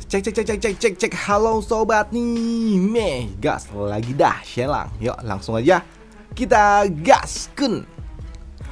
Cek cek cek cek cek cek cek. Halo sobat nih, gas lagi dah Shelang. Yuk langsung aja kita gaskan.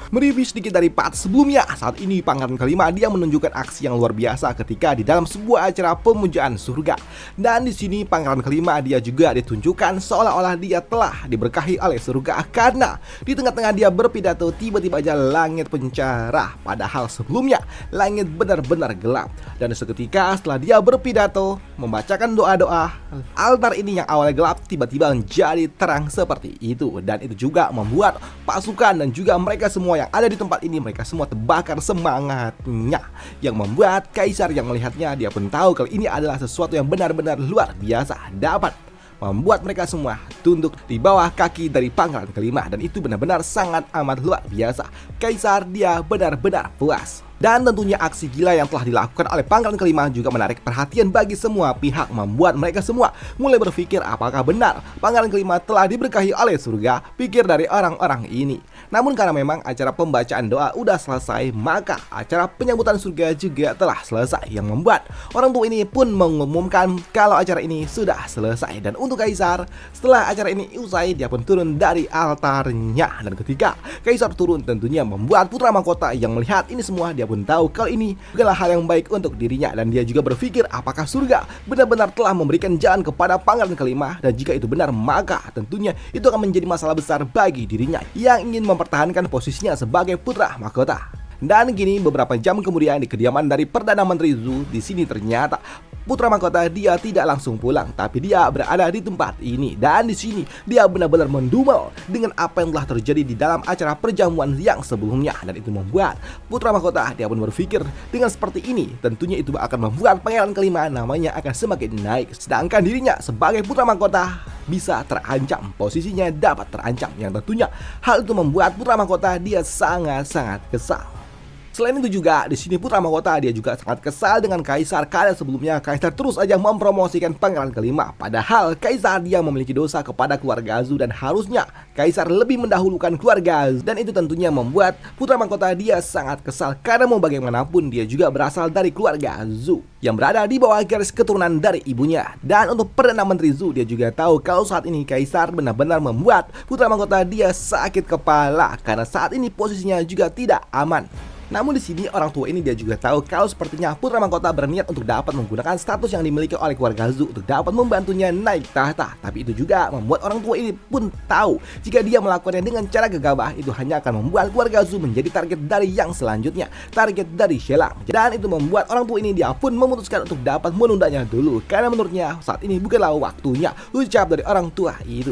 Mereview sedikit dari part sebelumnya. Saat ini Pangeran Kelima dia menunjukkan aksi yang luar biasa ketika di dalam sebuah acara pemujaan surga. Dan di sini Pangeran Kelima dia juga ditunjukkan seolah-olah dia telah diberkahi oleh surga, karena di tengah-tengah dia berpidato tiba-tiba aja langit pencerah, padahal sebelumnya langit benar-benar gelap. Dan seketika setelah dia berpidato membacakan doa-doa, altar ini yang awalnya gelap tiba-tiba menjadi terang seperti itu. Dan itu juga membuat pasukan dan juga mereka semua yang ada di tempat ini, mereka semua terbakar semangatnya, yang membuat kaisar yang melihatnya dia pun tahu kalau ini adalah sesuatu yang benar-benar luar biasa, dapat membuat mereka semua tunduk di bawah kaki dari Pangeran Kelima. Dan itu benar-benar sangat amat luar biasa. Kaisar dia benar-benar puas. Dan tentunya aksi gila yang telah dilakukan oleh Pangeran Kelima juga menarik perhatian bagi semua pihak, membuat mereka semua mulai berpikir apakah benar Pangeran Kelima telah diberkahi oleh surga, pikir dari orang-orang ini. Namun karena memang acara pembacaan doa udah selesai, maka acara penyambutan surga juga telah selesai, yang membuat orang tua ini pun mengumumkan kalau acara ini sudah selesai. Dan untuk kaisar, setelah acara ini usai, dia pun turun dari altarnya. Dan ketika kaisar turun, tentunya membuat putra mahkota yang melihat ini semua, dia pun tahu kalau ini bukanlah hal yang baik untuk dirinya. Dan dia juga berpikir apakah surga benar-benar telah memberikan jalan kepada Pangeran Kelima. Dan jika itu benar, maka tentunya itu akan menjadi masalah besar bagi dirinya yang ingin mempertahankan posisinya sebagai putra mahkota. Dan kini beberapa jam kemudian di kediaman dari Perdana Menteri Zhu, di sini ternyata putra mahkota dia tidak langsung pulang, tapi dia berada di tempat ini. Dan di sini dia benar-benar mendumel dengan apa yang telah terjadi di dalam acara perjamuan yang sebelumnya. Dan itu membuat putra mahkota dia pun berpikir dengan seperti ini, tentunya itu akan membuat Pangeran Kelima namanya akan semakin naik, sedangkan dirinya sebagai putra mahkota bisa terancam, posisinya dapat terancam, yang tentunya hal itu membuat putra mahkota dia sangat-sangat kesal. Selain itu juga di sini putra mahkota dia juga sangat kesal dengan kaisar, karena sebelumnya kaisar terus aja mempromosikan Pangeran Kelima, padahal kaisar dia memiliki dosa kepada keluarga Zhu dan harusnya kaisar lebih mendahulukan keluarga Zhu. Dan itu tentunya membuat putra mahkota dia sangat kesal, karena mau bagaimanapun dia juga berasal dari keluarga Zhu yang berada di bawah garis keturunan dari ibunya. Dan untuk Perdana Menteri Zhu dia juga tahu kalau saat ini kaisar benar-benar membuat putra mahkota dia sakit kepala, karena saat ini posisinya juga tidak aman. Namun di sini orang tua ini dia juga tahu kalau sepertinya putra mahkota berniat untuk dapat menggunakan status yang dimiliki oleh keluarga Zhu untuk dapat membantunya naik tahta. Tapi itu juga membuat orang tua ini pun tahu jika dia melakukannya dengan cara gegabah, itu hanya akan membuat keluarga Zhu menjadi target dari yang selanjutnya, target dari Shelang. Dan itu membuat orang tua ini dia pun memutuskan untuk dapat menundanya dulu, karena menurutnya saat ini bukanlah waktunya, ucap dari orang tua itu.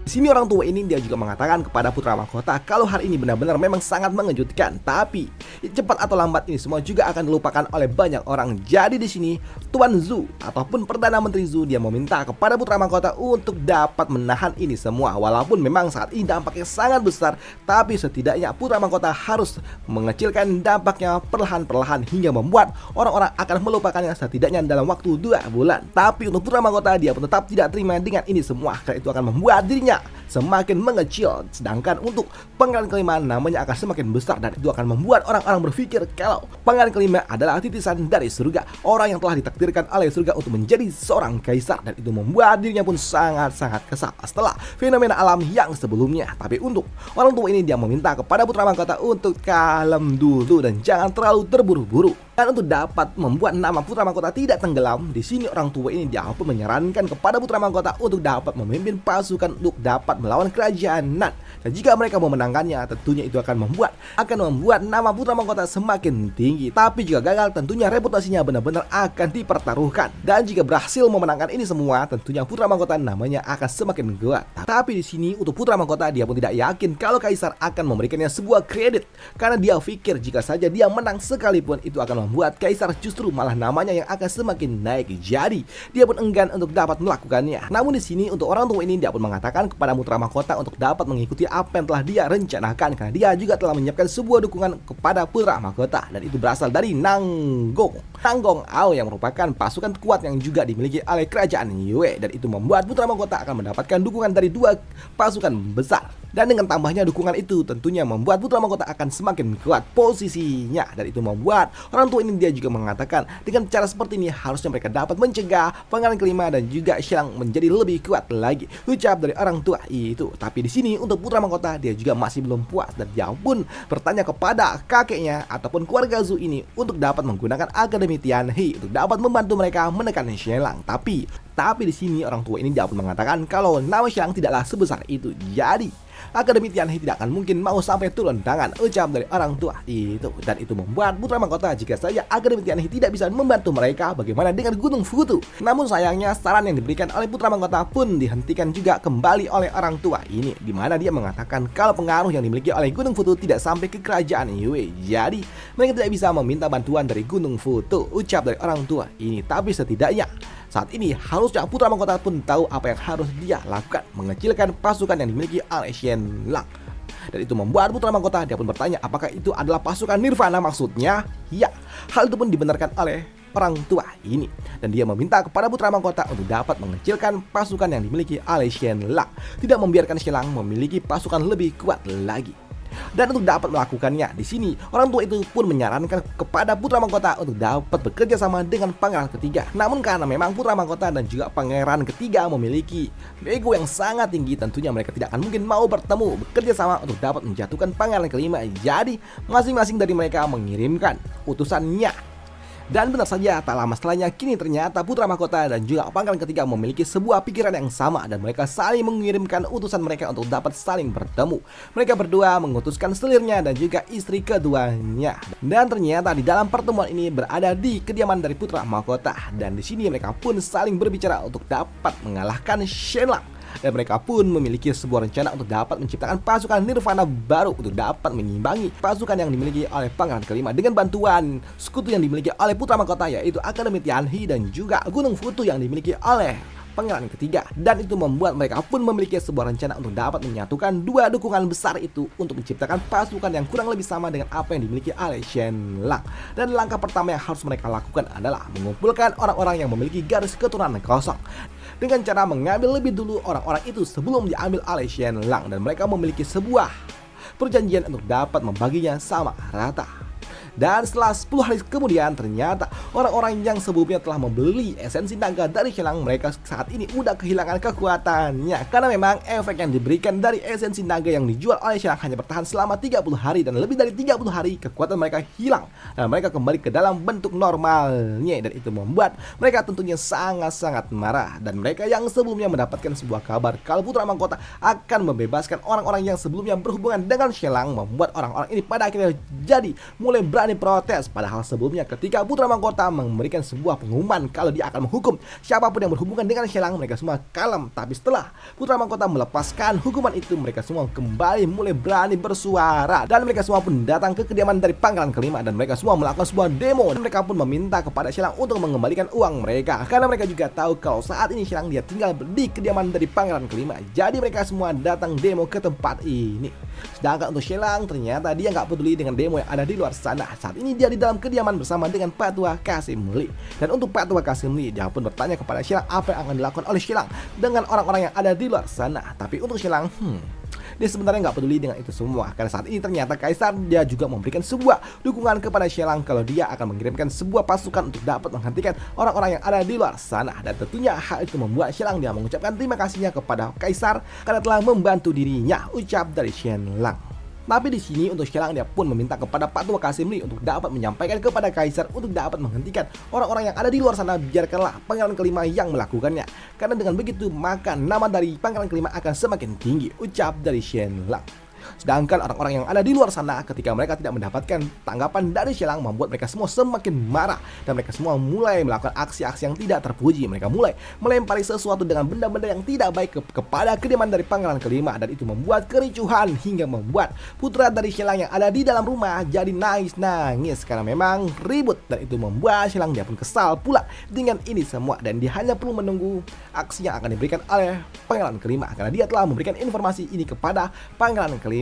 Di sini orang tua ini dia juga mengatakan kepada putra mahkota kalau hari ini benar-benar memang sangat mengejutkan, tapi cepat atau lambat ini semua juga akan dilupakan oleh banyak orang. Jadi di sini Tuan Zhu ataupun Perdana Menteri Zhu dia meminta kepada putra mahkota untuk dapat menahan ini semua. Walaupun memang saat ini dampaknya sangat besar, tapi setidaknya putra mahkota harus mengecilkan dampaknya perlahan-perlahan hingga membuat orang-orang akan melupakannya setidaknya dalam waktu 2 bulan. Tapi untuk putra mahkota dia pun tetap tidak terima dengan ini semua, karena itu akan membuat dirinya semakin mengecil, sedangkan untuk Pangeran Kelima namanya akan semakin besar. Dan itu akan membuat orang-orang berpikir kalau Pangeran Kelima adalah titisan dari surga, orang yang telah ditakdirkan oleh surga untuk menjadi seorang kaisar. Dan itu membuat dirinya pun sangat-sangat kesal setelah fenomena alam yang sebelumnya. Tapi untuk orang tua ini dia meminta kepada putra mahkota untuk kalem dulu dan jangan terlalu terburu-buru. Dan untuk dapat membuat nama putra mahkota tidak tenggelam, di sini orang tua ini dia pun menyarankan kepada putra mahkota untuk dapat memimpin pasukan untuk dapat melawan kerajaan Nan. Dan jika mereka memenangkannya, tentunya itu akan membuat nama putra mahkota semakin tinggi. Tapi jika gagal, tentunya reputasinya benar-benar akan dipertaruhkan. Dan jika berhasil memenangkan ini semua, tentunya putra mahkota namanya akan semakin kuat. Tapi di sini untuk putra mahkota dia pun tidak yakin kalau kaisar akan memberikannya sebuah kredit, karena dia pikir jika saja dia menang sekalipun itu akan membuat kaisar justru malah namanya yang akan semakin naik. Jadi dia pun enggan untuk dapat melakukannya. Namun di sini untuk orang tua ini dia pun mengatakan kepada putra mahkota untuk dapat mengikuti apa yang telah dia rencanakan, karena dia juga telah menyiapkan sebuah dukungan kepada putra mahkota, dan itu berasal dari Nanggong Ao yang merupakan pasukan kuat yang juga dimiliki oleh kerajaan Yue. Dan itu membuat putra mahkota akan mendapatkan dukungan dari 2 pasukan besar. Dan dengan tambahnya dukungan itu tentunya membuat putra mahkota akan semakin kuat posisinya. Dan itu membuat orang tua ini dia juga mengatakan dengan cara seperti ini harusnya mereka dapat mencegah panggilan kelima dan juga Xilang menjadi lebih kuat lagi, ucap dari orang tua itu. Tapi di sini untuk putra mahkota dia juga masih belum puas dan dia pun bertanya kepada kakeknya ataupun keluarga Zhu ini untuk dapat menggunakan Akademi Tianhe untuk dapat membantu mereka menekan Xilang. Tapi di sini orang tua ini dapat mengatakan kalau nama Xilang tidaklah sebesar itu. Jadi Akademi Tianhe tidak akan mungkin mau sampai turun tangan, ucap dari orang tua itu. Dan itu membuat putra mahkota jika saja Akademi Tianhe tidak bisa membantu mereka, bagaimana dengan Gunung Futu. Namun sayangnya saran yang diberikan oleh putra mahkota pun dihentikan juga kembali oleh orang tua ini, di mana dia mengatakan kalau pengaruh yang dimiliki oleh Gunung Futu tidak sampai ke kerajaan Yue. Jadi mereka tidak bisa meminta bantuan dari Gunung Futu, ucap dari orang tua ini. Tapi setidaknya saat ini harusnya putra mahkota pun tahu apa yang harus dia lakukan, mengecilkan pasukan yang dimiliki oleh Xianlang. Dan itu membuat putra mahkota dia pun bertanya apakah itu adalah pasukan Nirvana maksudnya? Ya, hal itu pun dibenarkan oleh orang tua ini. Dan dia meminta kepada putra mahkota untuk dapat mengecilkan pasukan yang dimiliki oleh Xianlang, tidak membiarkan Xianlang memiliki pasukan lebih kuat lagi. Dan untuk dapat melakukannya, di sini orang tua itu pun menyarankan kepada putra mahkota untuk dapat bekerja sama dengan pangeran ketiga. Namun karena memang putra mahkota dan juga pangeran ketiga memiliki ego yang sangat tinggi, tentunya mereka tidak akan mungkin mau bertemu bekerja sama untuk dapat menjatuhkan pangeran kelima. Jadi masing-masing dari mereka mengirimkan utusannya. Dan benar saja, tak lama setelahnya kini ternyata putra mahkota dan juga pangeran ketiga memiliki sebuah pikiran yang sama dan mereka saling mengirimkan utusan mereka untuk dapat saling bertemu. Mereka berdua mengutuskan selirnya dan juga istri keduanya. Dan ternyata di dalam pertemuan ini berada di kediaman dari putra mahkota, dan di sini mereka pun saling berbicara untuk dapat mengalahkan Xianlang. Dan mereka pun memiliki sebuah rencana untuk dapat menciptakan pasukan Nirvana baru untuk dapat menyimbangi pasukan yang dimiliki oleh pangeran kelima dengan bantuan sekutu yang dimiliki oleh putra mahkota, yaitu Akademi Tianhe dan juga Gunung Futu yang dimiliki oleh pangeran ketiga. Dan itu membuat mereka pun memiliki sebuah rencana untuk dapat menyatukan dua dukungan besar itu untuk menciptakan pasukan yang kurang lebih sama dengan apa yang dimiliki oleh Xianlang. Dan langkah pertama yang harus mereka lakukan adalah mengumpulkan orang-orang yang memiliki garis keturunan kosong dengan cara mengambil lebih dulu orang-orang itu sebelum diambil oleh Xianlang, dan mereka memiliki sebuah perjanjian untuk dapat membaginya sama rata. Dan setelah 10 hari kemudian ternyata orang-orang yang sebelumnya telah membeli esensi naga dari Xianlang, mereka saat ini udah kehilangan kekuatannya. Karena memang efek yang diberikan dari esensi naga yang dijual oleh Xianlang hanya bertahan selama 30 hari. Dan lebih dari 30 hari kekuatan mereka hilang dan mereka kembali ke dalam bentuk normalnya. Dan itu membuat mereka tentunya sangat-sangat marah. Dan mereka yang sebelumnya mendapatkan sebuah kabar kalau putra mahkota akan membebaskan orang-orang yang sebelumnya berhubungan dengan Xianlang, membuat orang-orang ini pada akhirnya jadi mulai berani protes. Padahal sebelumnya ketika putra mahkota memberikan sebuah pengumuman kalau dia akan menghukum siapapun yang berhubungan dengan Xianlang, mereka semua kalem. Tapi setelah putra mahkota melepaskan hukuman itu, mereka semua kembali mulai berani bersuara. Dan mereka semua pun datang ke kediaman dari pangeran kelima dan mereka semua melakukan sebuah demo. Dan mereka pun meminta kepada Xianlang untuk mengembalikan uang mereka, karena mereka juga tahu kalau saat ini Xianlang dia tinggal di kediaman dari pangeran kelima. Jadi mereka semua datang demo ke tempat ini. Sedangkan untuk Xianlang ternyata dia nggak peduli dengan demo yang ada di luar sana. Saat ini dia di dalam kediaman bersama dengan Patua Qasim Li. Dan untuk Patua Qasim Li, dia pun bertanya kepada Xianlang apa yang akan dilakukan oleh Xianlang dengan orang-orang yang ada di luar sana. Tapi untuk Xianlang, dia sebenarnya nggak peduli dengan itu semua, karena saat ini ternyata Kaisar dia juga memberikan sebuah dukungan kepada Xianlang kalau dia akan mengirimkan sebuah pasukan untuk dapat menghentikan orang-orang yang ada di luar sana. Dan tentunya hal itu membuat Xianlang dia mengucapkan terima kasihnya kepada Kaisar karena telah membantu dirinya, ucap dari Xianlang. Tapi di sini untuk Xianlang dia pun meminta kepada Patua Qasim Li untuk dapat menyampaikan kepada Kaisar untuk dapat menghentikan orang-orang yang ada di luar sana, biarkanlah pangeran kelima yang melakukannya. Karena dengan begitu maka nama dari pangeran kelima akan semakin tinggi, ucap dari Xianlang. Sedangkan orang-orang yang ada di luar sana ketika mereka tidak mendapatkan tanggapan dari Xianlang membuat mereka semua semakin marah dan mereka semua mulai melakukan aksi-aksi yang tidak terpuji. Mereka mulai melempari sesuatu dengan benda-benda yang tidak baik kepada kediaman dari pangeran kelima, dan itu membuat kericuhan hingga membuat putra dari Xianlang yang ada di dalam rumah jadi nangis-nangis karena memang ribut. Dan itu membuat Xianlang dia pun kesal pula dengan ini semua, dan dia hanya perlu menunggu aksi yang akan diberikan oleh pangeran kelima karena dia telah memberikan informasi ini kepada pangeran kelima.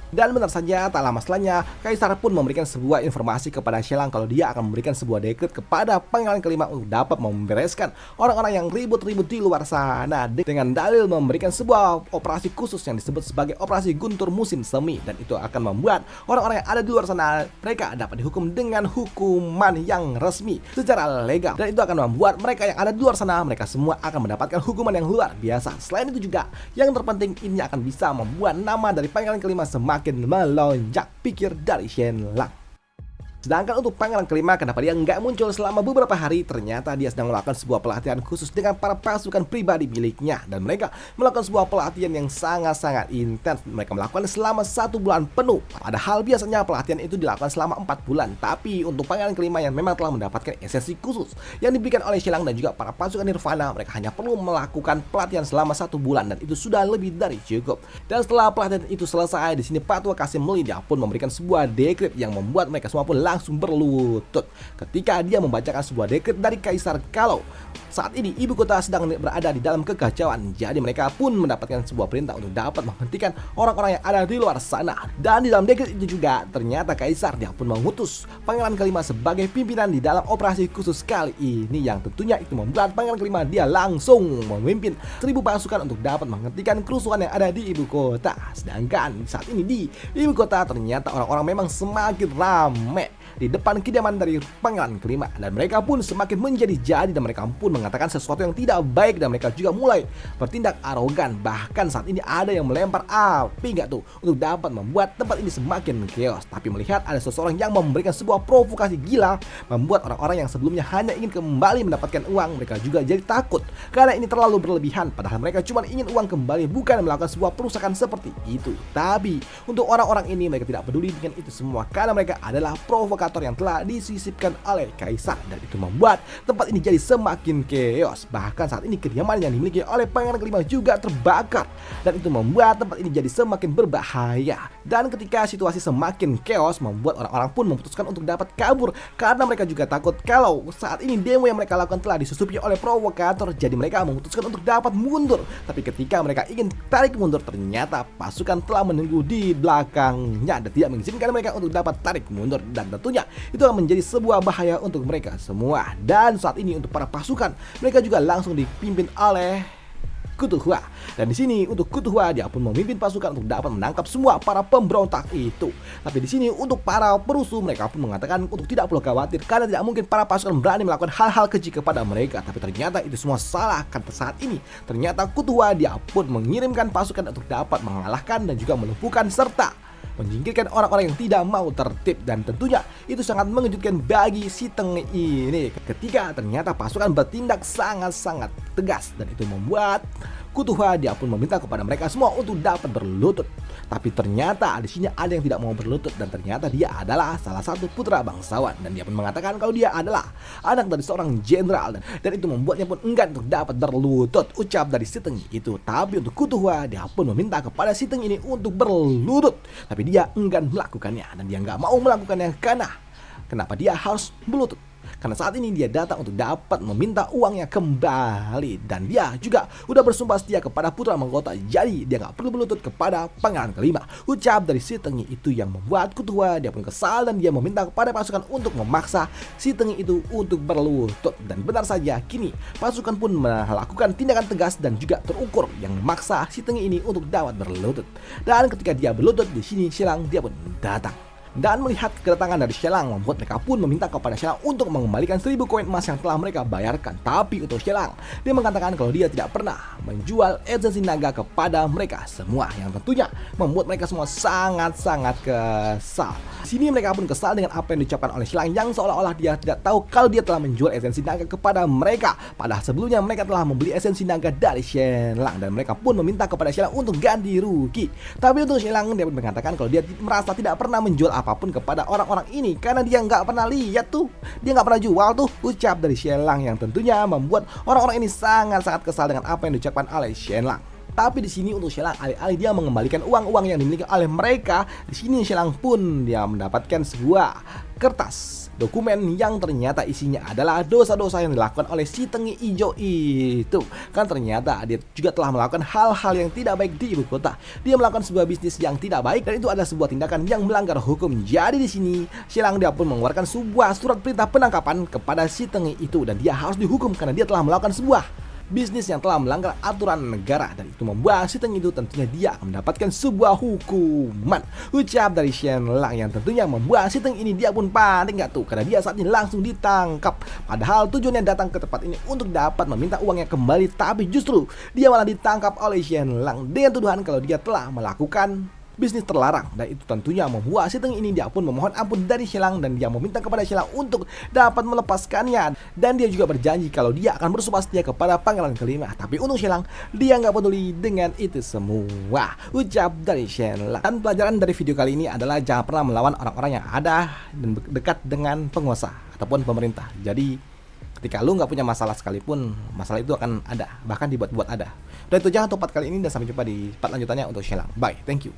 Dan benar saja, tak lama setelahnya, Kaisar pun memberikan sebuah informasi kepada Shelang kalau dia akan memberikan sebuah dekret kepada Pangeran kelima untuk dapat membereskan orang-orang yang ribut-ribut di luar sana dengan dalil memberikan sebuah operasi khusus yang disebut sebagai operasi Guntur musim semi, dan itu akan membuat orang-orang yang ada di luar sana mereka dapat dihukum dengan hukuman yang resmi secara legal, dan itu akan membuat mereka yang ada di luar sana mereka semua akan mendapatkan hukuman yang luar biasa. Selain itu juga yang terpenting, ini akan bisa membuat nama dari Pangeran kelima semakin melonjak, pikir dari Shenlang. Sedangkan untuk Pangeran kelima, kenapa dia nggak muncul selama beberapa hari? Ternyata dia sedang melakukan sebuah pelatihan khusus dengan para pasukan pribadi miliknya, dan mereka melakukan sebuah pelatihan yang sangat-sangat intens. Mereka melakukan selama 1 bulan penuh. Padahal biasanya pelatihan itu dilakukan selama 4 bulan. Tapi untuk Pangeran kelima yang memang telah mendapatkan esensi khusus yang diberikan oleh Shelang dan juga para pasukan Nirvana, mereka hanya perlu melakukan pelatihan selama 1 bulan, dan itu sudah lebih dari cukup. Dan setelah pelatihan itu selesai, di sini Patua Kasim Melinda pun memberikan sebuah dekret yang membuat mereka semua pun langsung berlutut ketika dia membacakan sebuah dekret dari Kaisar kalau saat ini ibu kota sedang berada di dalam kekacauan. Jadi mereka pun mendapatkan sebuah perintah untuk dapat menghentikan orang-orang yang ada di luar sana. Dan di dalam dekret itu juga ternyata Kaisar dia pun mengutus Pangeran kelima sebagai pimpinan di dalam operasi khusus kali ini, yang tentunya itu membuat Pangeran kelima dia langsung memimpin 1000 pasukan untuk dapat menghentikan kerusuhan yang ada di ibu kota. Sedangkan saat ini di ibu kota ternyata orang-orang memang semakin ramai di depan kediaman dari Pangeran kelima, dan mereka pun semakin menjadi-jadi, dan mereka pun mengatakan sesuatu yang tidak baik, dan mereka juga mulai bertindak arogan. Bahkan saat ini ada yang melempar api tuh untuk dapat membuat tempat ini semakin chaos. Tapi melihat ada seseorang yang memberikan sebuah provokasi gila, membuat orang-orang yang sebelumnya hanya ingin kembali mendapatkan uang, mereka juga jadi takut karena ini terlalu berlebihan. Padahal mereka cuma ingin uang kembali, bukan melakukan sebuah perusakan seperti itu. Tapi untuk orang-orang ini mereka tidak peduli dengan itu semua karena mereka adalah provokator yang telah disisipkan oleh Kaisar, dan itu membuat tempat ini jadi semakin chaos. Bahkan saat ini kediaman yang dimiliki oleh Pangeran kelima juga terbakar, dan itu membuat tempat ini jadi semakin berbahaya. Dan ketika situasi semakin chaos, membuat orang-orang pun memutuskan untuk dapat kabur karena mereka juga takut kalau saat ini demo yang mereka lakukan telah disusupi oleh provokator. Jadi mereka memutuskan untuk dapat mundur. Tapi ketika mereka ingin tarik mundur, ternyata pasukan telah menunggu di belakangnya dan tidak mengizinkan mereka untuk dapat tarik mundur, dan tentunya itu akan menjadi sebuah bahaya untuk mereka semua. Dan saat ini untuk para pasukan, mereka juga langsung dipimpin oleh Kutuhua. Dan di sini untuk Kutuhua dia pun memimpin pasukan untuk dapat menangkap semua para pemberontak itu. Tapi di sini untuk para perusuh, mereka pun mengatakan untuk tidak perlu khawatir karena tidak mungkin para pasukan berani melakukan hal-hal keji kepada mereka. Tapi ternyata itu semua salah, karena saat ini ternyata Kutuhua dia pun mengirimkan pasukan untuk dapat mengalahkan dan juga melumpuhkan serta menyingkirkan orang-orang yang tidak mau tertib. Dan tentunya itu sangat mengejutkan bagi si Teng ini ketika ternyata pasukan bertindak sangat-sangat tegas, dan itu membuat Kutuhua dia pun meminta kepada mereka semua untuk dapat berlutut. Tapi ternyata di sini ada yang tidak mau berlutut, dan ternyata dia adalah salah satu putra bangsawan, dan dia pun mengatakan kalau dia adalah anak dari seorang jenderal, dan itu membuatnya pun enggan untuk dapat berlutut, ucap dari si Teng itu. Tapi untuk Kutuhua dia pun meminta kepada si Teng ini untuk berlutut, tapi dia enggan melakukannya, dan dia nggak mau melakukannya karena kenapa dia harus berlutut? Karena saat ini dia datang untuk dapat meminta uangnya kembali, dan dia juga udah bersumpah setia kepada putra mahkota, jadi dia nggak perlu berlutut kepada Pangeran kelima, ucap dari si Tengi itu yang membuat Kutuhua dia pun kesal, dan dia meminta kepada pasukan untuk memaksa si Tengi itu untuk berlutut. Dan benar saja, kini pasukan pun melakukan tindakan tegas dan juga terukur yang memaksa si Tengi ini untuk dapat berlutut. Dan ketika dia berlutut, di sini Shelang dia pun datang. Dan melihat kedatangan dari Shelang, membuat mereka pun meminta kepada Shelang untuk mengembalikan 1000 koin emas yang telah mereka bayarkan. Tapi untuk Shelang, dia mengatakan kalau dia tidak pernah menjual esensi naga kepada mereka semua, yang tentunya membuat mereka semua sangat-sangat kesal. Di sini mereka pun kesal dengan apa yang diucapkan oleh Shelang, yang seolah-olah dia tidak tahu kalau dia telah menjual esensi naga kepada mereka. Padahal sebelumnya mereka telah membeli esensi naga dari Shelang, dan mereka pun meminta kepada Shelang untuk ganti rugi. Tapi untuk Shelang, dia pun mengatakan kalau dia merasa tidak pernah menjual apapun kepada orang-orang ini karena dia nggak pernah lihat tuh, dia nggak pernah jual tuh, ucap dari Shelang, yang tentunya membuat orang-orang ini sangat-sangat kesal dengan apa yang diucapkan oleh Shelang. Tapi di sini untuk Shelang, alih-alih dia mengembalikan uang-uang yang dimiliki oleh mereka, di sini Shelang pun dia mendapatkan sebuah kertas dokumen yang ternyata isinya adalah dosa-dosa yang dilakukan oleh si Tengi Ijo itu. Kan ternyata dia juga telah melakukan hal-hal yang tidak baik di ibu kota. Dia melakukan sebuah bisnis yang tidak baik dan itu adalah sebuah tindakan yang melanggar hukum. Jadi di sini Shelang dia pun mengeluarkan sebuah surat perintah penangkapan kepada si Tengi itu dan dia harus dihukum karena dia telah melakukan sebuah bisnis yang telah melanggar aturan negara dan itu membuat si Tengi itu tentunya dia akan mendapatkan sebuah hukuman. Ucap dari Shelang yang tentunya membuat si Tengi ini dia pun panik nggak tuh karena dia saat ini langsung ditangkap. Padahal tujuannya datang ke tempat ini untuk dapat meminta uangnya kembali, tapi justru dia malah ditangkap oleh Shelang dengan tuduhan kalau dia telah melakukan bisnis terlarang dan itu tentunya membuat si Tengi ini dia pun memohon ampun dari Shelang dan dia meminta kepada Shelang untuk dapat melepaskannya dan dia juga berjanji kalau dia akan bersumpah setia kepada pangeran kelima. Tapi untuk Shelang dia nggak peduli dengan itu semua. Ucap dari Shelang. Dan pelajaran dari video kali ini adalah jangan pernah melawan orang-orang yang ada dan dekat dengan penguasa ataupun pemerintah. Jadi ketika lu nggak punya masalah sekalipun, masalah itu akan ada, bahkan dibuat-buat ada. Dan itu jangan tempat kali ini dan sampai jumpa di part lanjutannya untuk Shelang. Bye, thank you.